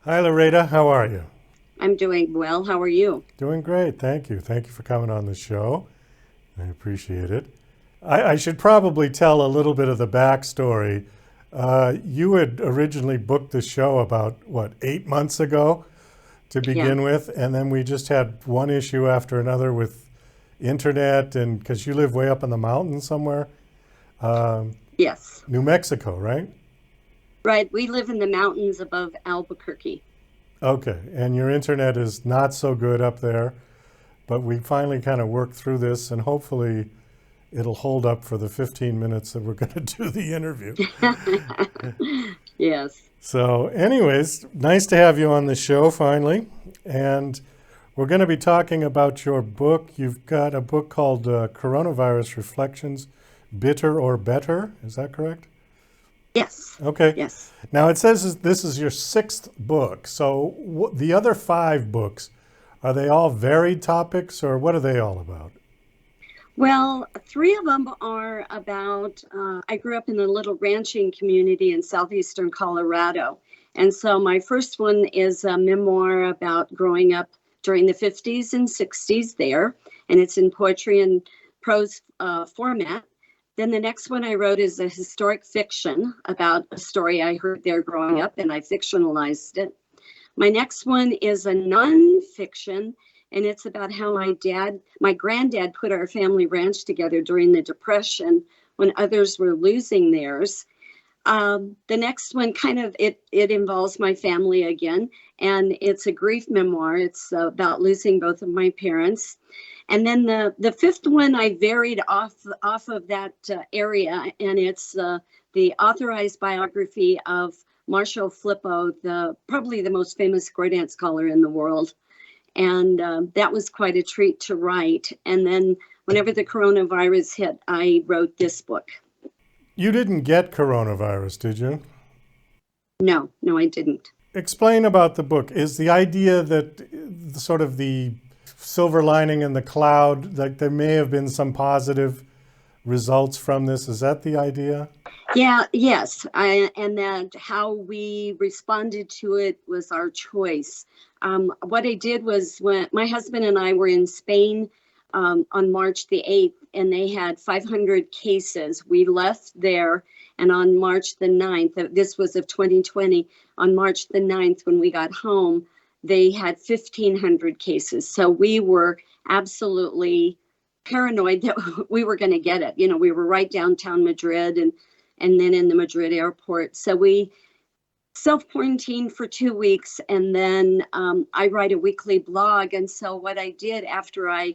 Hi, Larada. How are you? I'm doing well. How are you? Doing great. Thank you. Thank you for coming on the show. I appreciate it. I should probably tell a little bit of the backstory. You had originally booked the show about, what, 8 months ago to Yeah. begin with, and then we just had one issue after another with internet, and because you live way up in the mountains somewhere, um, Yes. New Mexico, right? Right. We live in the mountains above Albuquerque. Okay, and your internet is not so good up there, but we finally kind of worked through this, and hopefully it'll hold up for the 15 minutes that we're going to do the interview. Yes. So, anyways, nice to have you on the show finally. And we're going to be talking about your book. You've got a book called Coronavirus Reflections, Bitter or Better. Is that correct? Yes. Okay. Yes. Now, it says this is your sixth book. So, the other five books, are they all varied topics or what are they all about? Well, three of them are about. I grew up in a little ranching community in southeastern Colorado. And so my first one is a memoir about growing up during the 50s and 60s there. And it's in poetry and prose format. Then the next one I wrote is a historic fiction about a story I heard there growing up, and I fictionalized it. My next one is a nonfiction, and it's about how my granddad put our family ranch together during the Depression when others were losing theirs. The next one it involves my family again, and it's a grief memoir. It's about losing both of my parents. And then the fifth one I varied off of that area, and it's the authorized biography of Marshall Flippo, the probably the most famous square dance scholar in the world. And that was quite a treat to write. And then whenever the coronavirus hit, I wrote this book. You didn't get coronavirus, did you? No, no, I didn't. Explain about the book. Is the idea that sort of the silver lining in the cloud, like there may have been some positive results from this? Is that the idea? Yeah, yes. And that how we responded to it was our choice. What I did was when my husband and I were in Spain on March the 8th, and they had 500 cases. We left there, and on March the 9th, this was of 2020, on March the 9th, when we got home, they had 1,500 cases. So we were absolutely paranoid that we were going to get it. You know, we were right downtown Madrid and then in the Madrid airport. So we self-quarantined for 2 weeks, and then I write a weekly blog. And so what I did after I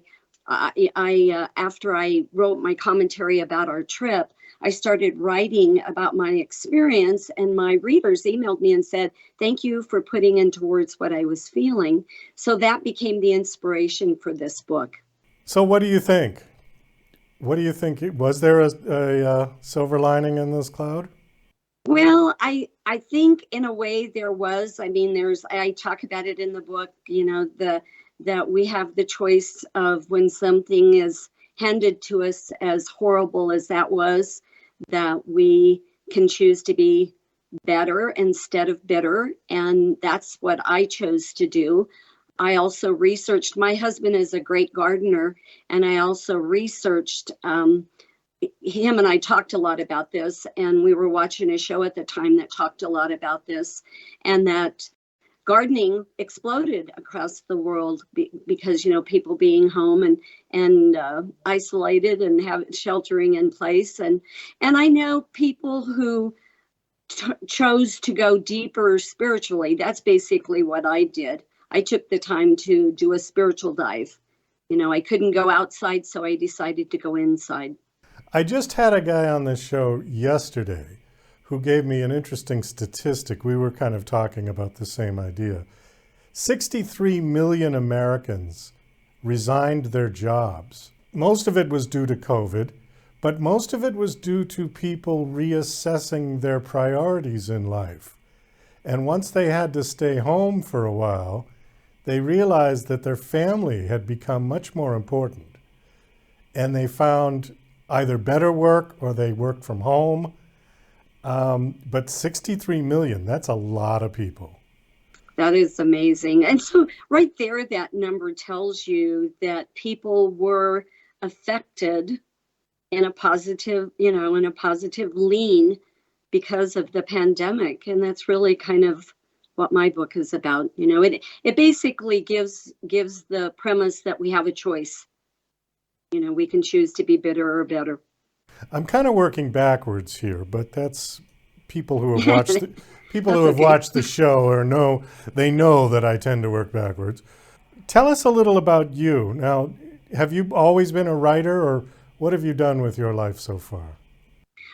wrote my commentary about our trip, I started writing about my experience, and my readers emailed me and said, "Thank you for putting into words what I was feeling." So that became the inspiration for this book. So, what do you think? What do you think? Was there a silver lining in this cloud? Well, I think in a way there was. I mean, I talk about it in the book, you know, the that we have the choice of when something is handed to us, as horrible as that was, that we can choose to be better instead of bitter. And that's what I chose to do. I also researched, my husband is a great gardener, and I also researched him and I talked a lot about this, and we were watching a show at the time that talked a lot about this, and that gardening exploded across the world because, you know, people being home and isolated and have sheltering in place, and I know people who chose to go deeper spiritually. That's basically what I did. I took the time to do a spiritual dive. You know, I couldn't go outside, so I decided to go inside. I just had a guy on this show yesterday who gave me an interesting statistic. We were kind of talking about the same idea. 63 million Americans resigned their jobs. Most of it was due to COVID, but most of it was due to people reassessing their priorities in life. And once they had to stay home for a while, they realized that their family had become much more important. And they found either better work or they worked from home. But 63 million, that's a lot of people. That is amazing. And so right there, that number tells you that people were affected in a positive, in a positive lean because of the pandemic. And that's really kind of what my book is about. It basically gives the premise that we have a choice. We can choose to be bitter or better. I'm kind of working backwards here, but that's people who have watched people who That's have okay. watched the show or know that I tend to work backwards. Tell us a little about you. Now, have you always been a writer, or what have you done with your life so far?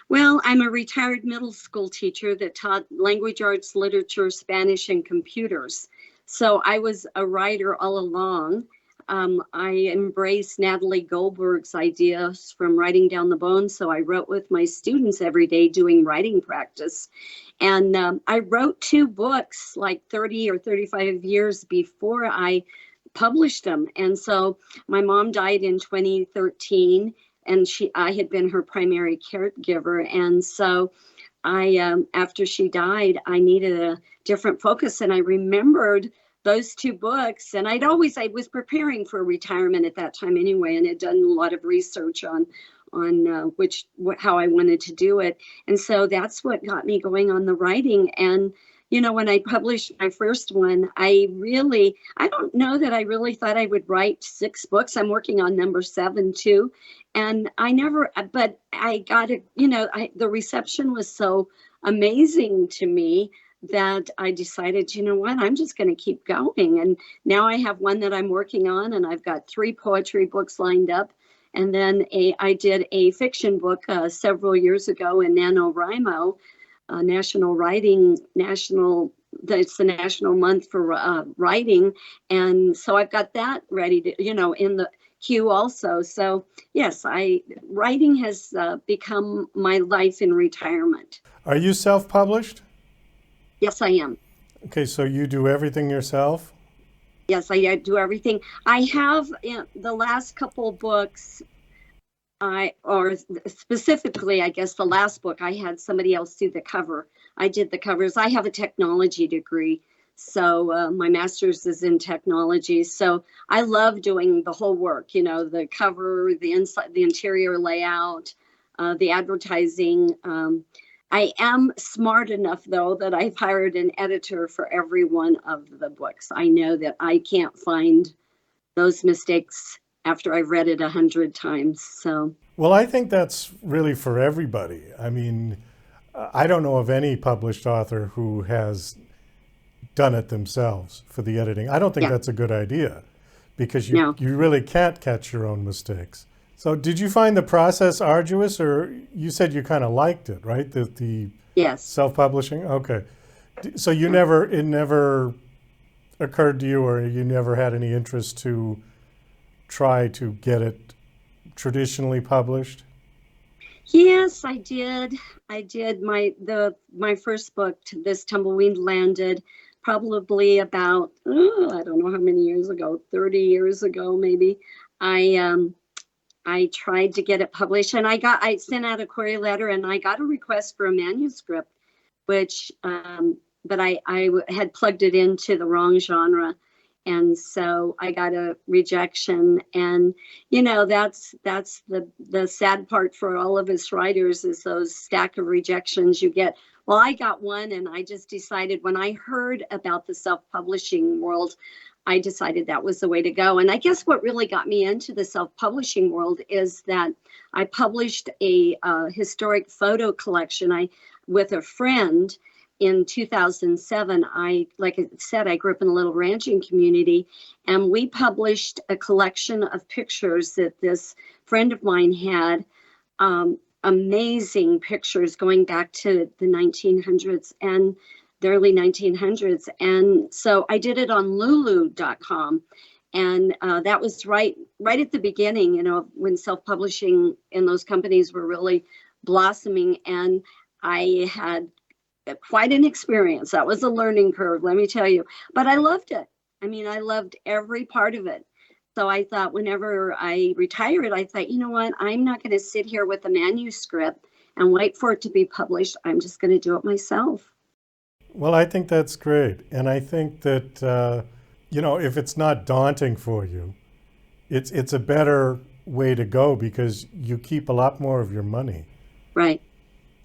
Well, I'm a retired middle school teacher that taught language arts, literature, Spanish, and computers. So I was a writer all along. I embraced Natalie Goldberg's ideas from writing down the bones. So I wrote with my students every day doing writing practice. And I wrote two books like 30 or 35 years before I published them. And so my mom died in 2013, and I had been her primary caregiver. And so after she died, I needed a different focus. And I remembered those two books. And I was preparing for retirement at that time anyway, and had done a lot of research on how I wanted to do it. And so that's what got me going on the writing. And when I published my first one, I don't know that I really thought I would write 6 books. I'm working on number 7 too. And but I got it, the reception was so amazing to me that I decided, I'm just going to keep going. And now I have one that I'm working on, and I've got 3 poetry books lined up. And then I did a fiction book several years ago in NaNoWriMo, it's the National Month for Writing. And so I've got that ready to, in the queue also. So yes, writing has become my life in retirement. Are you self-published? Yes, I am. Okay, so you do everything yourself? Yes, I do everything. I have the last couple books, or specifically, I guess the last book, I had somebody else do the cover. I did the covers. I have a technology degree, so my master's is in technology. So I love doing the whole work, the cover, the inside, the interior layout, the advertising. I am smart enough, though, that I've hired an editor for every one of the books. I know that I can't find those mistakes after I've read it 100 times. So, Well, I think that's really for everybody. I mean, I don't know of any published author who has done it themselves for the editing. I don't think yeah, that's a good idea because no. you really can't catch your own mistakes. So did you find the process arduous, or you said you kind of liked it, right? The Yes. self-publishing? Okay. So it never occurred to you, or you never had any interest to try to get it traditionally published? Yes, I did. I did. My first book, This Tumbleweed Landed, probably about I don't know how many years ago, 30 years ago maybe. I tried to get it published, and I sent out a query letter, and I got a request for a manuscript, which but I had plugged it into the wrong genre. And so I got a rejection. And that's the sad part for all of us writers, is those stack of rejections you get. Well, I got one, and I just decided, when I heard about the self-publishing world, I decided that was the way to go. And I guess what really got me into the self-publishing world is that I published a historic photo collection with a friend in 2007. Like I said, I grew up in a little ranching community, and we published a collection of pictures that this friend of mine had, amazing pictures going back to the 1900s and the early 1900s. And so I did it on lulu.com. And that was right at the beginning, when self-publishing in those companies were really blossoming. And I had quite an experience. That was a learning curve, let me tell you. But I loved it. I mean, I loved every part of it. So I thought, whenever I retired, I thought, you know what? I'm not going to sit here with a manuscript and wait for it to be published. I'm just going to do it myself. Well, I think that's great. And I think that, if it's not daunting for you, it's a better way to go because you keep a lot more of your money. Right.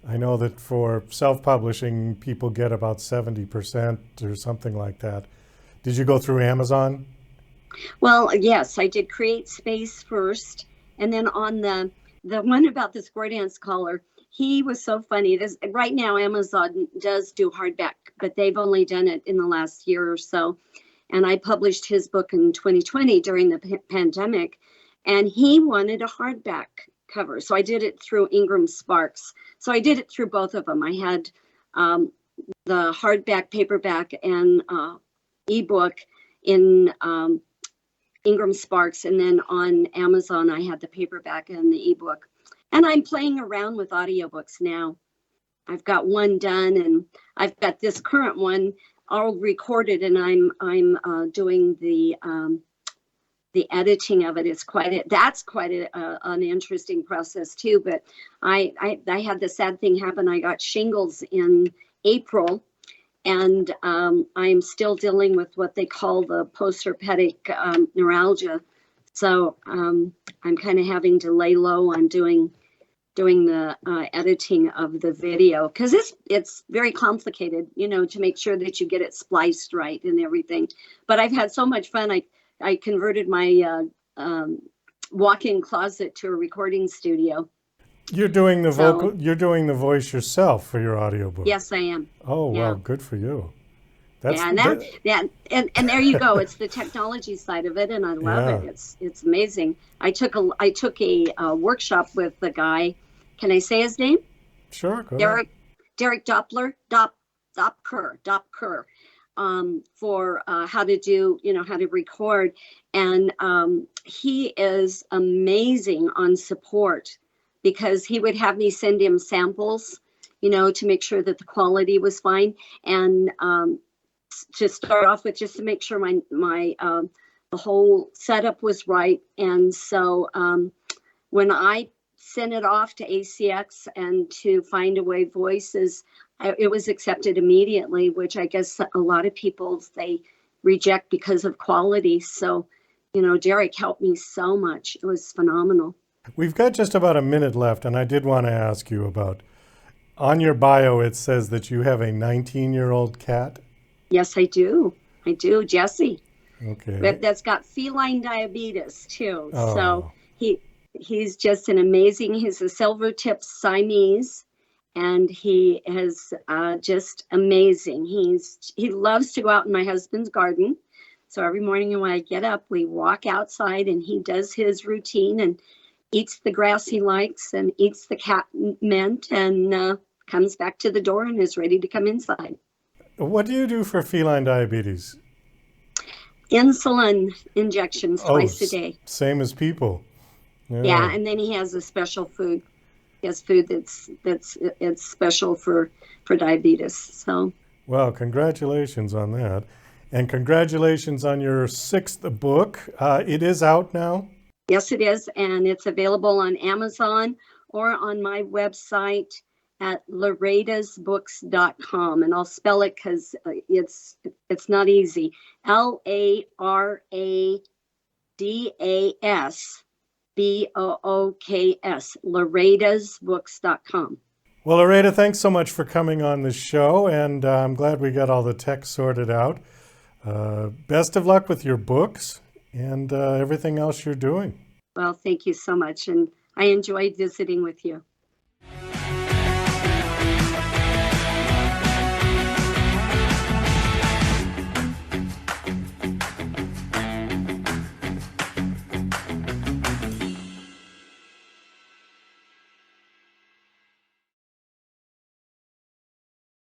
I know that for self-publishing, people get about 70% or something like that. Did you go through Amazon? Well, yes, I did Create Space first, and then on the one about the square dance collar, he was so funny. This right now Amazon does do hardback, but they've only done it in the last year or so. And I published his book in 2020 during the pandemic, and he wanted a hardback cover. So I did it through Ingram Sparks. So I did it through both of them. I had the hardback, paperback, and ebook in Ingram Sparks, and then on Amazon I had the paperback and the ebook. And I'm playing around with audiobooks now. I've got one done, and I've got this current one all recorded, and I'm doing the editing of it. That's quite an interesting process too. But I had the sad thing happen. I got shingles in April, and I'm still dealing with what they call the postherpetic neuralgia. So I'm kind of having to lay low on doing the editing of the video because it's very complicated, to make sure that you get it spliced right and everything. But I've had so much fun. I converted my walk-in closet to a recording studio. You're doing the You're doing the voice yourself for your audiobook. Yes, I am. Oh, Yeah. Well, good for you. And there you go. It's the technology side of it, and I love it. It's amazing. I took a workshop with the guy. Can I say his name? Sure, go ahead. Derek Dopker, for how to do, how to record, and he is amazing on support because he would have me send him samples, to make sure that the quality was fine, and to start off with, just to make sure my the whole setup was right. And so when I sent it off to ACX and to Find a Way Voices, it was accepted immediately, which I guess a lot of people, they reject because of quality. So, Derek helped me so much. It was phenomenal. We've got just about a minute left, and I did want to ask you about, on your bio, it says that you have a 19-year-old cat. Yes, I do, Jesse. Okay. That's got feline diabetes too. Oh. So he's just he's a silver-tipped Siamese, and he is just amazing. He loves to go out in my husband's garden. So every morning when I get up, we walk outside, and he does his routine and eats the grass he likes and eats the cat mint, and comes back to the door and is ready to come inside. What do you do for feline diabetes? Insulin injections twice a day. Same as people. Yeah, and then he has a special food. He has food it's special for diabetes. So. Well, congratulations on that, and congratulations on your 6th book. It is out now. Yes, it is, and it's available on Amazon or on my website at laradasbooks.com, and I'll spell it because it's not easy. LARADASBOOKS, laradasbooks.com. Well, Larada, thanks so much for coming on the show, and I'm glad we got all the tech sorted out. Best of luck with your books and everything else you're doing. Well, thank you so much, and I enjoyed visiting with you.